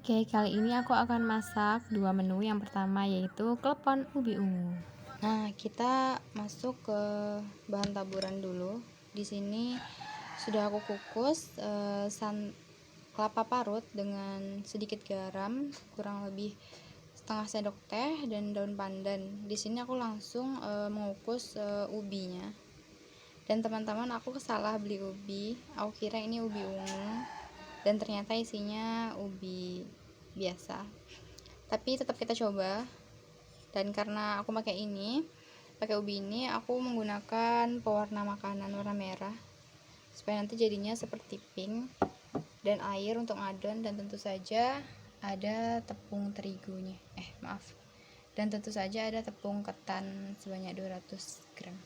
Oke, kali ini aku akan masak dua menu. Yang pertama yaitu klepon ubi ungu. Nah, kita masuk ke bahan taburan dulu. Di sini sudah aku kukus kelapa parut dengan sedikit garam, kurang lebih setengah sendok teh dan daun pandan. Di sini aku langsung mengukus ubinya. Dan teman-teman, aku salah beli ubi. Aku kira ini ubi ungu. Dan ternyata isinya ubi biasa, tapi tetap kita coba. Dan karena aku pakai ubi ini, aku menggunakan pewarna makanan warna merah supaya nanti jadinya seperti pink, dan air untuk ngadon, dan tentu saja ada tepung terigunya, dan tentu saja ada tepung ketan sebanyak 200 gram.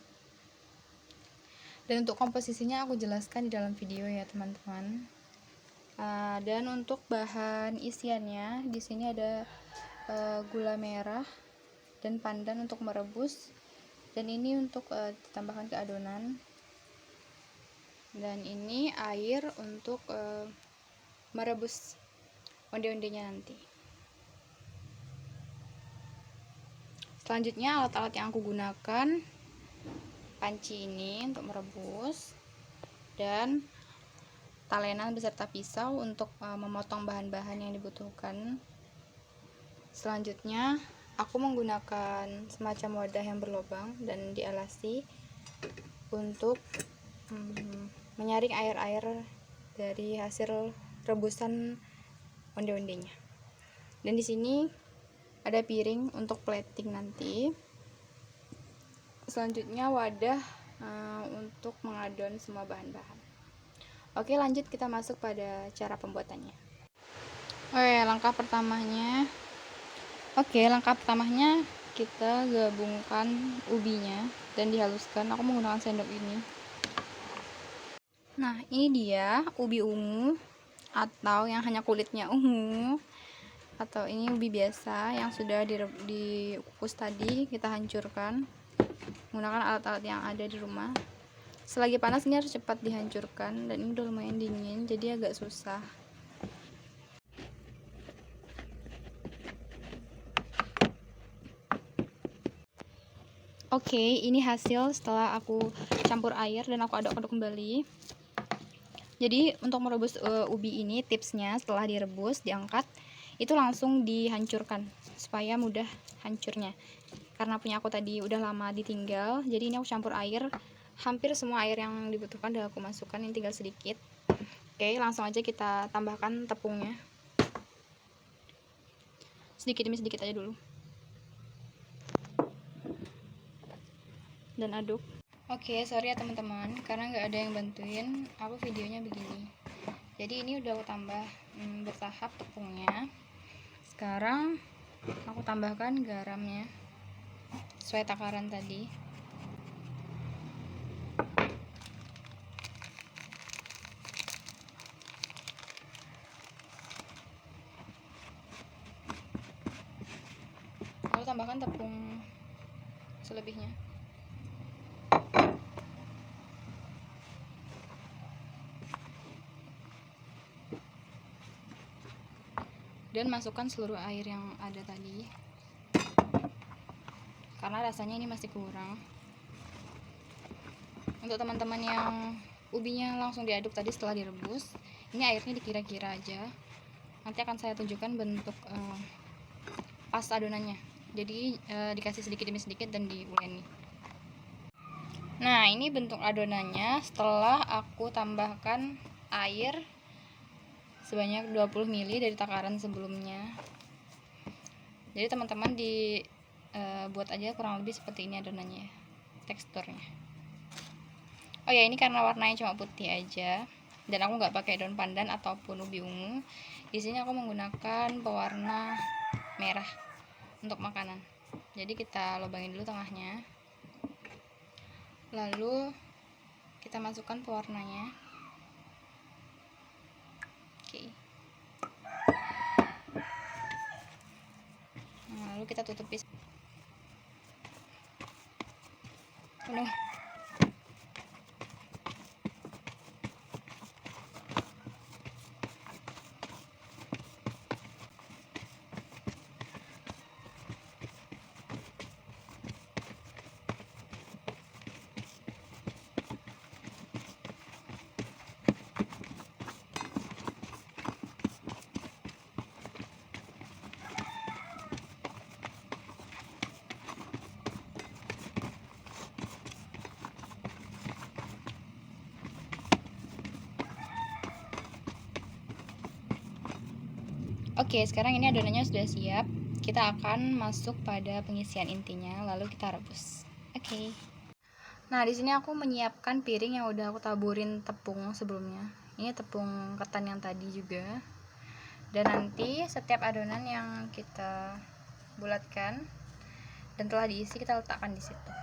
Dan untuk komposisinya aku jelaskan di dalam video ya teman-teman. Dan untuk bahan isiannya di sini ada gula merah dan pandan untuk merebus, dan ini untuk ditambahkan ke adonan, dan ini air untuk merebus onde-ondenya nanti. Selanjutnya alat-alat yang aku gunakan, panci ini untuk merebus, dan talenan beserta pisau untuk memotong bahan-bahan yang dibutuhkan. Selanjutnya aku menggunakan semacam wadah yang berlubang dan dialasi untuk menyaring air-air dari hasil rebusan onde-ondenya. Dan di sini ada piring untuk plating nanti. Selanjutnya wadah untuk mengadon semua bahan-bahan. Oke, lanjut kita masuk pada cara pembuatannya. Langkah pertamanya kita gabungkan ubinya dan dihaluskan. Aku menggunakan sendok ini. Nah, ini dia ubi ungu, atau yang hanya kulitnya ungu, atau ini ubi biasa yang sudah dikukus tadi. Kita hancurkan menggunakan alat-alat yang ada di rumah. Selagi panas ini harus cepat dihancurkan, dan ini udah lumayan dingin jadi agak susah. Oke, ini hasil setelah aku campur air dan aku aduk-aduk kembali. Jadi untuk merebus ubi ini, tipsnya setelah direbus, diangkat, itu langsung dihancurkan supaya mudah hancurnya. Karena punya aku tadi udah lama ditinggal, jadi ini aku campur air. Hampir semua air yang dibutuhkan udah aku masukkan, ini tinggal sedikit. Oke, langsung aja kita tambahkan tepungnya. Sedikit demi sedikit aja dulu. Dan aduk. Oke, sorry ya teman-teman, karena nggak ada yang bantuin, aku videonya begini. Jadi ini udah aku tambah bertahap tepungnya. Sekarang aku tambahkan garamnya sesuai takaran tadi. Lalu tambahkan tepung selebihnya. Dan masukkan seluruh air yang ada tadi, karena rasanya ini masih kurang. Untuk teman-teman yang ubinya langsung diaduk tadi setelah direbus, ini airnya dikira-kira aja. Nanti akan saya tunjukkan bentuk pas adonannya. Jadi dikasih sedikit demi sedikit dan diuleni. Nah, ini bentuk adonannya setelah aku tambahkan air sebanyak 20 ml dari takaran sebelumnya. Jadi teman-teman buat aja kurang lebih seperti ini adonannya, teksturnya. Oh ya, ini karena warnanya cuma putih aja, dan aku nggak pakai daun pandan ataupun ubi ungu. Di sini aku menggunakan pewarna merah untuk makanan. Jadi kita lubangin dulu tengahnya, lalu kita masukkan pewarnanya. Oke. Nah, lalu kita tutupi penuh. Oke, sekarang ini adonannya sudah siap. Kita akan masuk pada pengisian intinya, lalu kita rebus. Oke. Nah, di sini aku menyiapkan piring yang udah aku taburin tepung sebelumnya. Ini tepung ketan yang tadi juga. Dan nanti setiap adonan yang kita bulatkan dan telah diisi, kita letakkan di situ.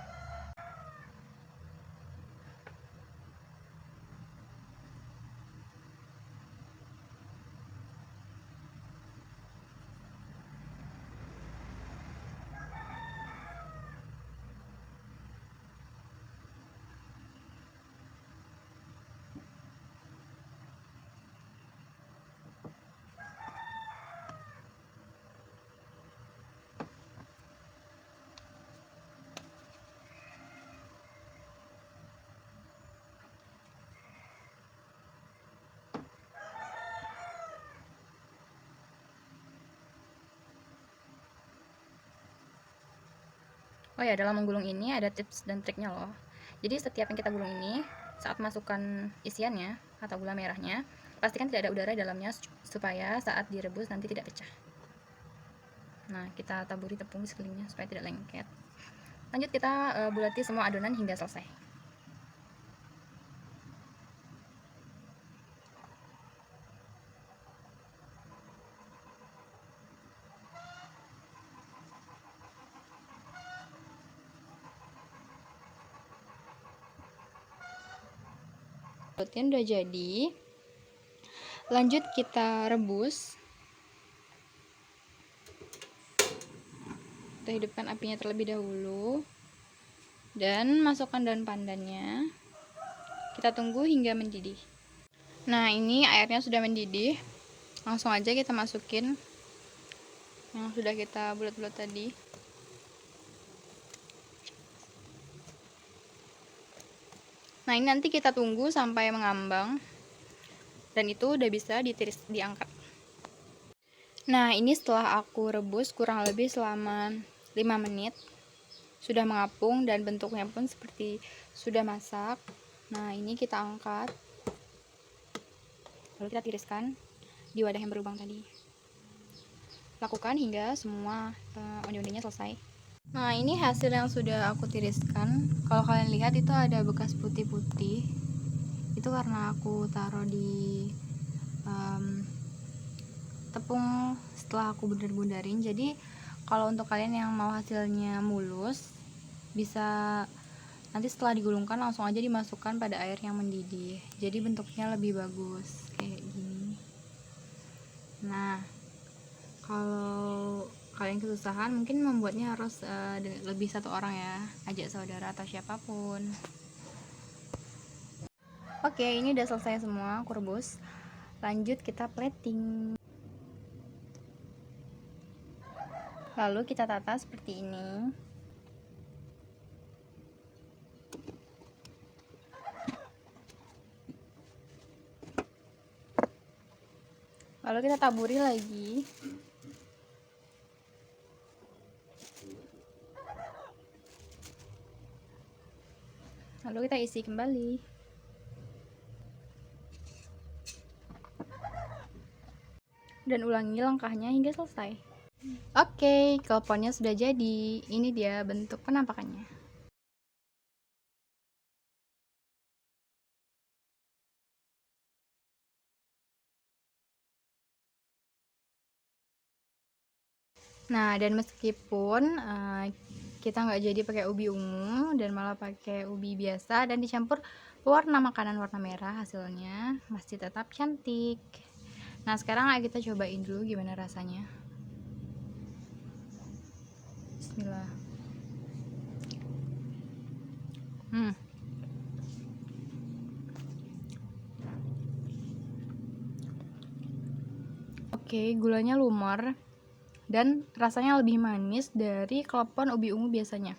Oh ya, dalam menggulung ini ada tips dan triknya loh. Jadi setiap yang kita gulung ini, saat masukkan isiannya atau gula merahnya, pastikan tidak ada udara di dalamnya supaya saat direbus nanti tidak pecah. Nah, kita taburi tepung di sekelilingnya supaya tidak lengket. Lanjut kita bulati semua adonan hingga selesai. Udah jadi. Lanjut kita rebus. Kita hidupkan apinya terlebih dahulu dan masukkan daun pandannya. Kita tunggu hingga mendidih. Nah, ini airnya sudah mendidih. Langsung aja kita masukin yang sudah kita bulat-bulat tadi. Nah, ini nanti kita tunggu sampai mengambang. Dan itu udah bisa diangkat. Nah, ini setelah aku rebus kurang lebih selama 5 menit. Sudah mengapung dan bentuknya pun seperti sudah masak. Nah, ini kita angkat. Lalu kita tiriskan di wadah yang berlubang tadi. Lakukan hingga semua onde-ondenya selesai. Nah, ini hasil yang sudah aku tiriskan. Kalau kalian lihat itu ada bekas putih-putih. Itu karena aku taruh di tepung setelah aku bundar-bundarin. Jadi kalau untuk kalian yang mau hasilnya mulus, bisa nanti setelah digulungkan langsung aja dimasukkan pada air yang mendidih. Jadi bentuknya lebih bagus kayak gini. Nah, kalau kalian kesusahan mungkin membuatnya harus lebih satu orang ya, ajak saudara atau siapapun. Oke, ini udah selesai semua aku rebus. Lanjut kita plating. Lalu kita tata seperti ini. Lalu kita taburi lagi. Lalu kita isi kembali. Dan ulangi langkahnya hingga selesai. Oke, kelponnya sudah jadi. Ini dia bentuk penampakannya. Nah, dan meskipun kita nggak jadi pakai ubi ungu dan malah pakai ubi biasa dan dicampur warna makanan warna merah, hasilnya masih tetap cantik. Nah, sekarang ayo kita cobain dulu gimana rasanya. Bismillah. Oke, gulanya lumer dan rasanya lebih manis dari klepon ubi ungu biasanya.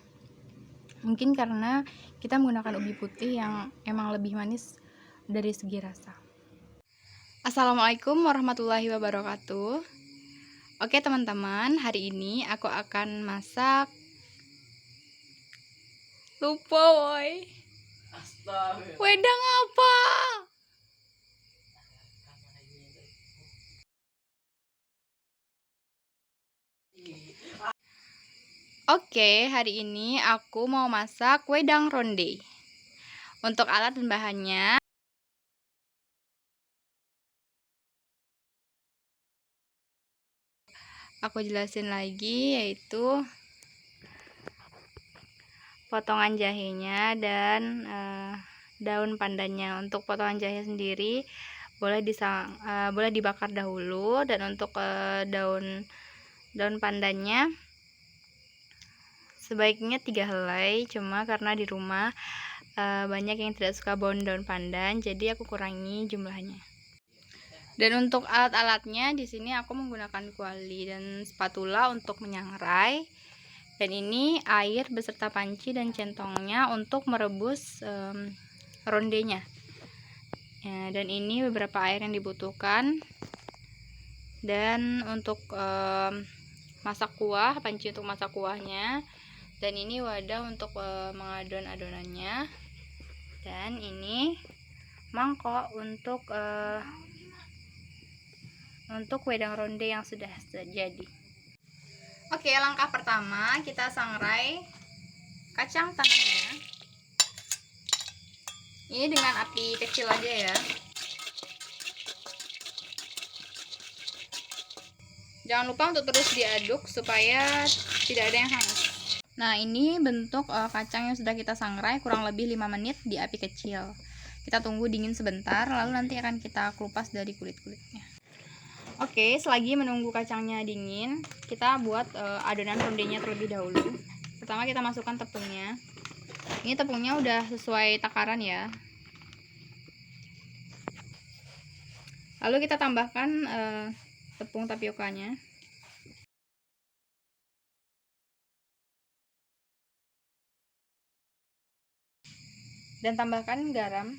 Mungkin karena kita menggunakan ubi putih yang emang lebih manis dari segi rasa. Assalamualaikum warahmatullahi wabarakatuh. Oke teman-teman, hari ini aku akan masak lupa woi. Wedang apa? Oke, hari ini aku mau masak wedang ronde. Untuk alat dan bahannya, aku jelasin lagi, yaitu potongan jahenya dan daun pandannya. Untuk potongan jahe sendiri boleh dibakar dahulu, dan untuk daun pandannya sebaiknya 3 helai, cuma karena di rumah banyak yang tidak suka bau daun pandan, jadi aku kurangi jumlahnya. Dan untuk alat-alatnya di sini aku menggunakan kuali dan spatula untuk menyangrai. Dan ini air beserta panci dan centongnya untuk merebus rondenya. Ya, dan ini beberapa air yang dibutuhkan. Dan untuk masak kuah, panci untuk masak kuahnya. Dan ini wadah untuk mengadon adonannya. Dan ini mangkok untuk wedang ronde yang sudah jadi. Oke, langkah pertama kita sangrai kacang tanahnya. Ini dengan api kecil aja ya. Jangan lupa untuk terus diaduk supaya tidak ada yang hangus. Nah, ini bentuk kacang yang sudah kita sangrai kurang lebih 5 menit di api kecil. Kita tunggu dingin sebentar, lalu nanti akan kita kelupas dari kulit-kulitnya. Oke, selagi menunggu kacangnya dingin, kita buat adonan rondenya terlebih dahulu. Pertama kita masukkan tepungnya. Ini tepungnya udah sesuai takaran ya. Lalu kita tambahkan tepung tapiokanya. Dan tambahkan garam.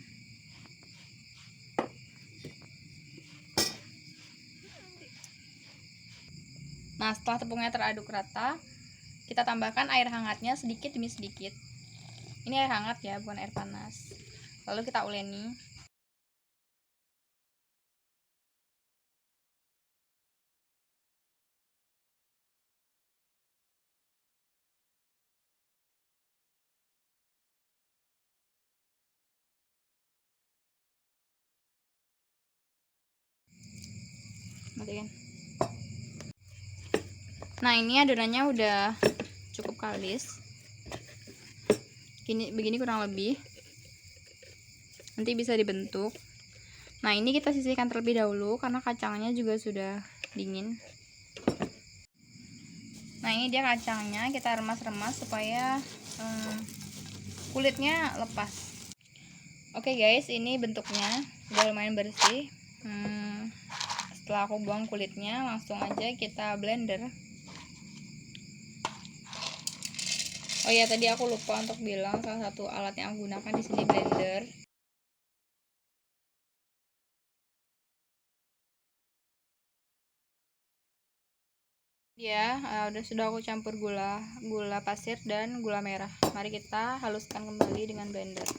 Nah, setelah tepungnya teraduk rata, kita tambahkan air hangatnya sedikit demi sedikit. Ini air hangat ya, bukan air panas. Lalu kita uleni. Matikan. Nah, ini adonannya udah cukup kalis. Begini kurang lebih. Nanti bisa dibentuk. Nah, ini kita sisihkan terlebih dahulu karena kacangnya juga sudah dingin. Nah, ini dia kacangnya, kita remas-remas supaya kulitnya lepas. Oke guys, ini bentuknya udah lumayan bersih. Setelah aku buang kulitnya, langsung aja kita blender. Oh iya, tadi aku lupa untuk bilang salah satu alat yang aku gunakan di sini blender. Ya, sudah aku campur gula pasir dan gula merah. Mari kita haluskan kembali dengan blender.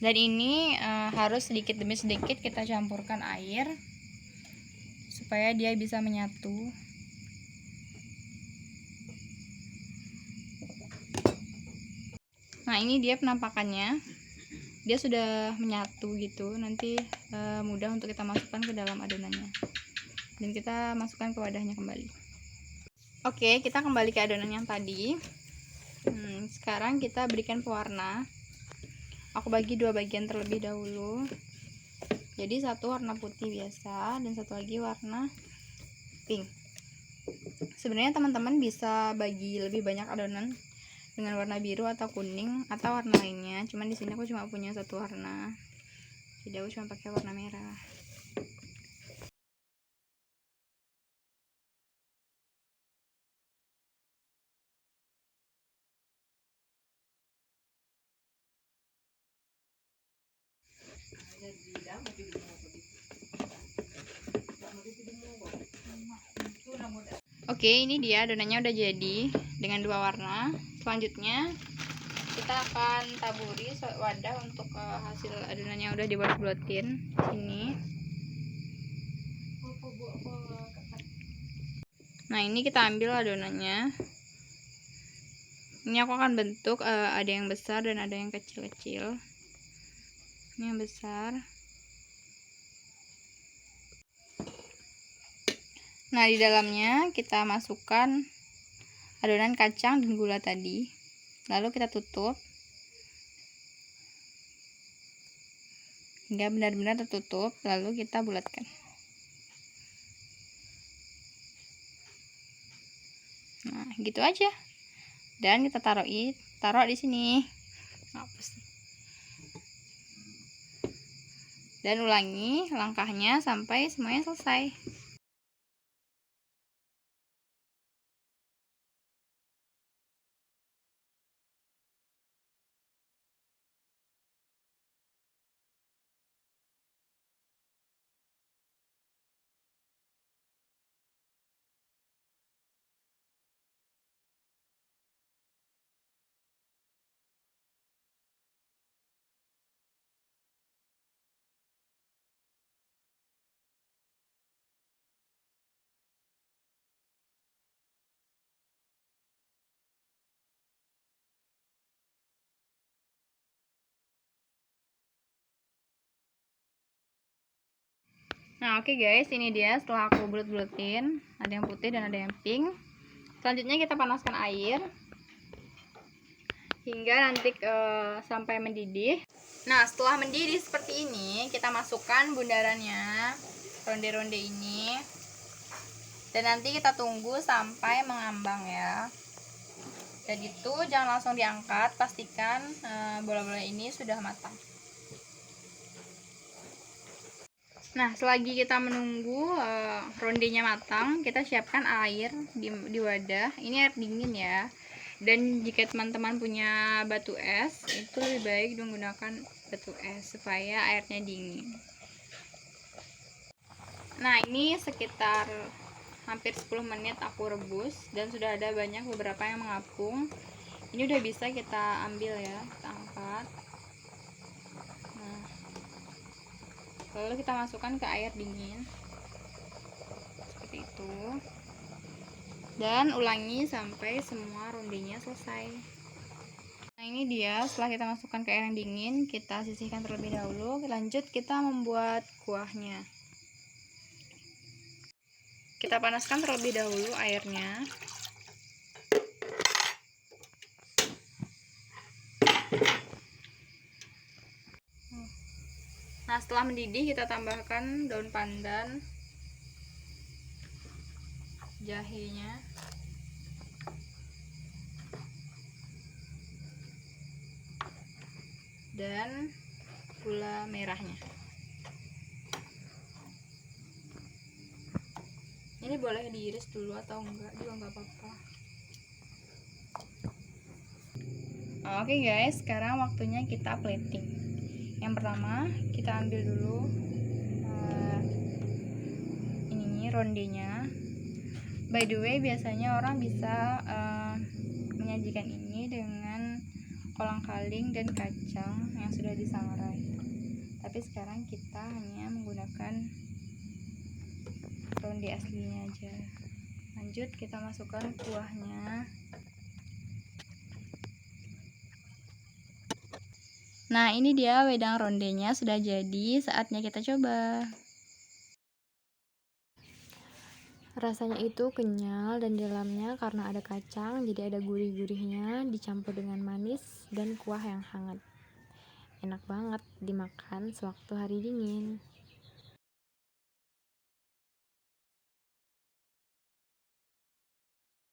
Dan ini harus sedikit demi sedikit kita campurkan air supaya dia bisa menyatu. Nah, ini dia penampakannya. Dia sudah menyatu gitu. Nanti mudah untuk kita masukkan ke dalam adonannya. Dan kita masukkan ke wadahnya kembali. Oke, kita kembali ke adonan yang tadi. Sekarang kita berikan pewarna. Aku bagi 2 bagian terlebih dahulu. Jadi satu warna putih biasa dan satu lagi warna pink. Sebenarnya teman-teman bisa bagi lebih banyak adonan dengan warna biru atau kuning atau warna lainnya. Cuman di sini aku cuma punya satu warna. Jadi aku cuma pakai warna merah. Oke, ini dia adonannya udah jadi dengan 2 warna. Selanjutnya kita akan taburi wadah untuk hasil adonannya udah dibuat-buatin. Ini Nah, ini kita ambil adonannya. Ini aku akan bentuk ada yang besar dan ada yang kecil-kecil. Ini yang besar. Nah, di dalamnya kita masukkan adonan kacang dan gula tadi. Lalu kita tutup hingga benar-benar tertutup, lalu kita bulatkan. Nah, gitu aja. Dan kita taruh di sini. Dan ulangi langkahnya sampai semuanya selesai. Nah, oke guys, ini dia setelah aku bulet-buletin. Ada yang putih dan ada yang pink. Selanjutnya kita panaskan air hingga nanti sampai mendidih. Nah, setelah mendidih seperti ini, kita masukkan bundarannya, ronde-ronde ini. Dan nanti kita tunggu sampai mengambang ya. Dan itu jangan langsung diangkat, pastikan bola-bola ini sudah matang. Nah, selagi kita menunggu rondenya matang, kita siapkan air di wadah. Ini air dingin ya. Dan jika teman-teman punya batu es, itu lebih baik menggunakan batu es supaya airnya dingin. Nah, ini sekitar hampir 10 menit aku rebus dan sudah ada beberapa yang mengapung. Ini udah bisa kita ambil ya, kita angkat. Nah, lalu kita masukkan ke air dingin seperti itu, dan ulangi sampai semua rondenya selesai. Nah, ini dia setelah kita masukkan ke air yang dingin, kita sisihkan terlebih dahulu. Lanjut kita membuat kuahnya. Kita panaskan terlebih dahulu airnya. Nah, setelah mendidih kita tambahkan daun pandan, jahenya, dan gula merahnya. Ini boleh diiris dulu atau enggak juga enggak apa-apa. Oke guys, sekarang waktunya kita plating. Yang pertama kita ambil dulu ini rondenya. By the way, biasanya orang bisa menyajikan ini dengan kolang-kaling dan kacang yang sudah disangrai. Tapi sekarang kita hanya menggunakan ronde aslinya aja. Lanjut kita masukkan kuahnya. Nah, ini dia wedang rondenya sudah jadi, saatnya kita coba. Rasanya itu kenyal dan di dalamnya karena ada kacang, jadi ada gurih-gurihnya dicampur dengan manis dan kuah yang hangat. Enak banget dimakan sewaktu hari dingin.